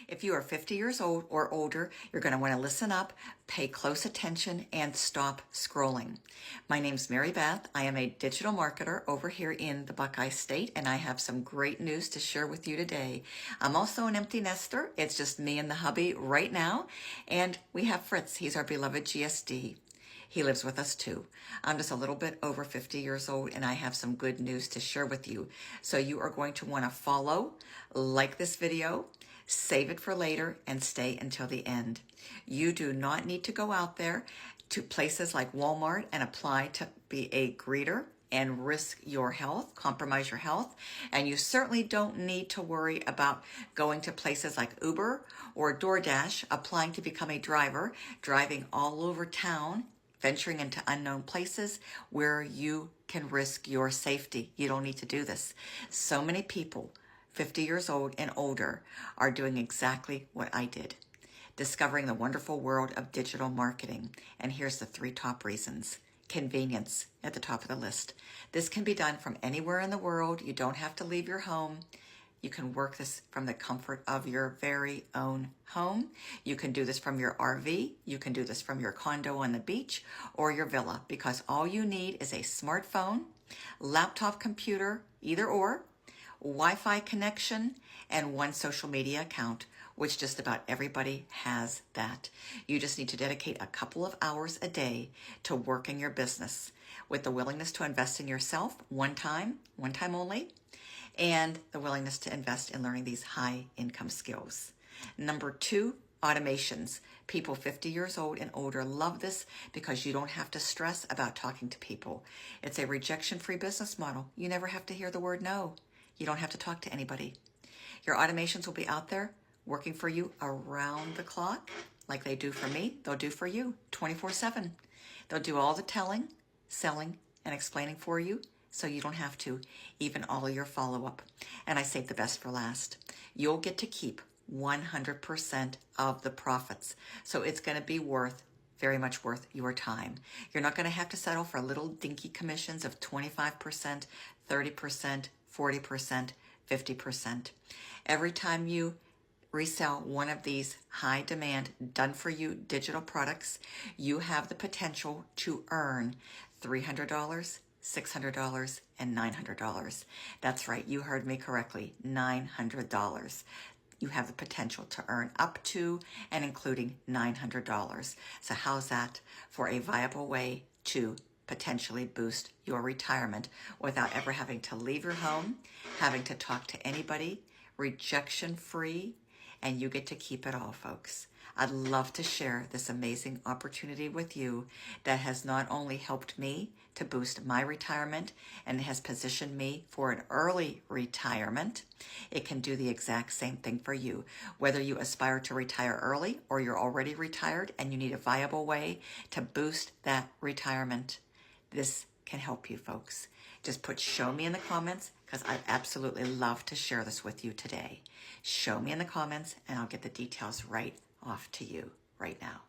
If you are 50 years old or older, you're going to want to listen up, pay close attention, and stop scrolling. My name's Marybeth. I am a digital marketer over here in the Buckeye State, and I have some great news to share with you today. I'm also an empty nester. It's just me and the hubby right now, and we have Fritz. He's our beloved GSD. He lives with us too. I'm just a little bit over 50 years old, and I have some good news to share with you. So you are going to want to follow, like this video, save it for later, and stay until the end. You do not need to go out there to places like Walmart and apply to be a greeter and risk your health, compromise your health. And you certainly don't need to worry about going to places like Uber or DoorDash, applying to become a driver, driving all over town, venturing into unknown places where you can risk your safety. You don't need to do this. So many people 50 years old and older are doing exactly what I did, discovering the wonderful world of digital marketing. And here's the 3 top reasons. Convenience at the top of the list. This can be done from anywhere in the world. You don't have to leave your home. You can work this from the comfort of your very own home. You can do this from your RV. You can do this from your condo on the beach or your villa, because all you need is a smartphone, laptop computer, either or, Wi-Fi connection, and one social media account, which just about everybody has that. You just need to dedicate a couple of hours a day to working your business with the willingness to invest in yourself one time only, and the willingness to invest in learning these high income skills. Number 2, automations. People 50 years old and older love this because you don't have to stress about talking to people. It's a rejection-free business model. You never have to hear the word no. You don't have to talk to anybody. Your automations will be out there working for you around the clock, like they do for me. They'll do for you 24/7. They'll do all the telling, selling, and explaining for you, so you don't have to, even all of your follow-up. And I saved the best for last. You'll get to keep 100% of the profits. So it's going to be very much worth your time. You're not going to have to settle for little dinky commissions of 25%, 30%, 40%, 50%. Every time you resell one of these high demand, done for you digital products, you have the potential to earn $300, $600, and $900. That's right, you heard me correctly, $900. You have the potential to earn up to and including $900. So how's that for a viable way to potentially boost your retirement without ever having to leave your home, having to talk to anybody, rejection-free, and you get to keep it all, folks. I'd love to share this amazing opportunity with you that has not only helped me to boost my retirement and has positioned me for an early retirement. It can do the exact same thing for you. Whether you aspire to retire early or you're already retired and you need a viable way to boost that retirement, this can help you, folks. Just put show me in the comments, because I'd absolutely love to share this with you today. Show me in the comments and I'll get the details right off to you right now.